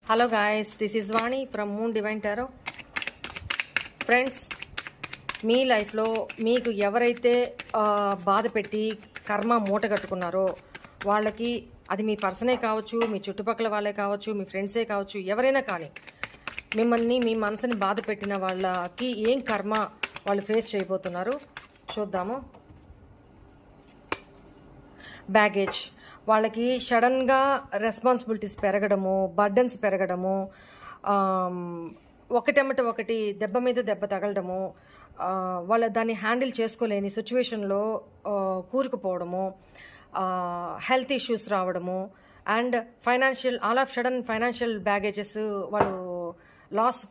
Hello guys, this is Vani from moon divine tarot. Friends, మీ లైఫ్లో మీకు ఎవరైతే బాధ పెట్టి కర్మ మూట కట్టుకున్నారో వాళ్ళకి, అది మీ పర్సనే కావచ్చు, మీ చుట్టుపక్కల వాళ్ళే కావచ్చు, మీ ఫ్రెండ్సే కావచ్చు, ఎవరైనా కానీ మిమ్మల్ని మీ మనసుని బాధ పెట్టిన వాళ్ళకి ఏం కర్మ వాళ్ళు ఫేస్ చేయబోతున్నారు చూద్దాము. బ్యాగేజ్, వాళ్ళకి సడన్గా రెస్పాన్సిబిలిటీస్ పెరగడము, బర్డన్స్ పెరగడము, ఒకటెమ్మట ఒకటి దెబ్బ మీద దెబ్బ తగలడము, వాళ్ళ దాన్ని హ్యాండిల్ చేసుకోలేని సిచ్యువేషన్లో కూరుకుపోవడము, హెల్త్ ఇష్యూస్ రావడము, and all of sudden financial baggages వాళ్ళు లాస్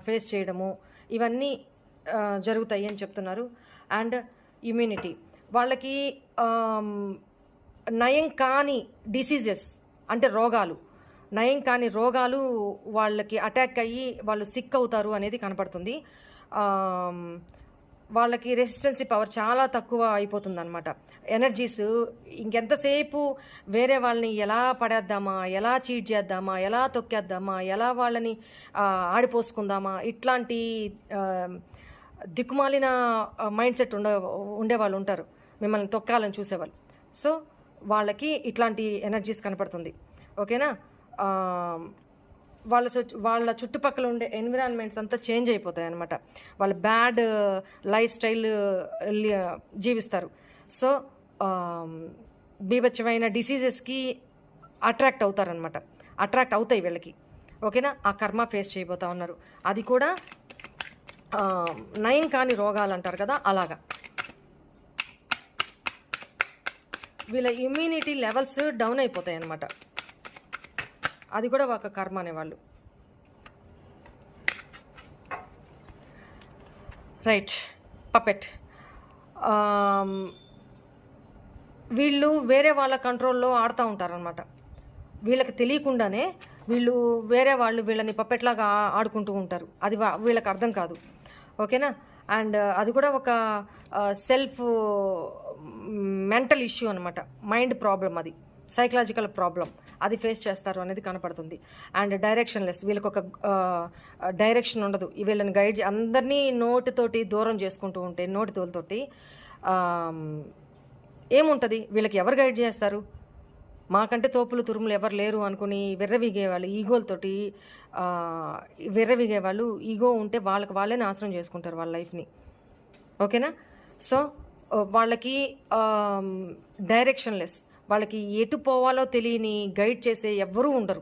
ఫేస్ చేయడము, ఇవన్నీ జరుగుతాయి అని చెప్తున్నారు. అండ్ ఇమ్యూనిటీ, వాళ్ళకి నయం కాని డిసీజెస్ అంటే నయం కాని రోగాలు వాళ్ళకి అటాక్ అయ్యి వాళ్ళు సిక్ అవుతారు అనేది కనపడుతుంది. వాళ్ళకి రెసిస్టెన్సీ పవర్ చాలా తక్కువ అయిపోతుంది అనమాట. ఎనర్జీస్ ఇంకెంతసేపు వేరే వాళ్ళని ఎలా పడేద్దామా, ఎలా చీట్ చేద్దామా, ఎలా తొక్కేద్దామా, ఎలా వాళ్ళని ఆడిపోసుకుందామా, ఇట్లాంటి దిక్కుమాలిన మైండ్ సెట్ ఉండేవాళ్ళు ఉంటారు, మిమ్మల్ని తొక్కాలని చూసేవాళ్ళు. సో వాళ్ళకి ఇట్లాంటి ఎనర్జీస్ కనపడుతుంది. ఓకేనా? వాళ్ళ చుట్టుపక్కల ఉండే ఎన్విరాన్మెంట్స్ అంతా చేంజ్ అయిపోతాయి అన్నమాట. వాళ్ళు బ్యాడ్ లైఫ్ స్టైల్ జీవిస్తారు. సో బీభత్సమైన డిసీజెస్కి అట్రాక్ట్ అవుతారనమాట. అట్రాక్ట్ అవుతాయి వీళ్ళకి. ఓకేనా? ఆ కర్మ ఫేస్ చేయబోతా ఉన్నారు. అది కూడా నయం కాని రోగాలు అంటారు కదా, అలాగా. వీళ్ళ ఇమ్యూనిటీ లెవెల్స్ డౌన్ అయిపోతాయి అన్నమాట. అది కూడా ఒక కర్మ అనేవాళ్ళు. రైట్. పపెట్, వీళ్ళు వేరే వాళ్ళ కంట్రోల్లో ఆడుతూ ఉంటారనమాట. వీళ్ళకి తెలియకుండానే వేరే వాళ్ళు వీళ్ళని పప్పెట్లాగా ఆడుకుంటూ ఉంటారు. అది వీళ్ళకి అర్థం కాదు. ఓకేనా? అండ్ అది కూడా ఒక సెల్ఫ్ మెంటల్ ఇష్యూ అనమాట. మైండ్ ప్రాబ్లం, అది సైకలాజికల్ ప్రాబ్లం, అది ఫేస్ చేస్తారు అనేది కనపడుతుంది. అండ్ డైరెక్షన్లెస్, వీళ్ళకి ఒక డైరెక్షన్ ఉండదు. వీళ్ళని గైడ్ అందరినీ నోటితోటి దూరం చేసుకుంటూ ఉంటే, నోటి తోలుతోటి ఏముంటుంది వీళ్ళకి? ఎవరు గైడ్ చేస్తారు? మాకంటే తోపులు తురుములు ఎవరు లేరు అనుకుని విర్రవీగేవాళ్ళు, ఈగోలతోటి విర్రవీగేవాళ్ళు. ఈగో ఉంటే వాళ్ళే నాశనం చేసుకుంటారు వాళ్ళ లైఫ్ని. ఓకేనా? సో వాళ్ళకి డైరెక్షన్లెస్, వాళ్ళకి ఎటు పోవాలో తెలియని గైడ్ చేసే ఎవ్వరూ ఉండరు.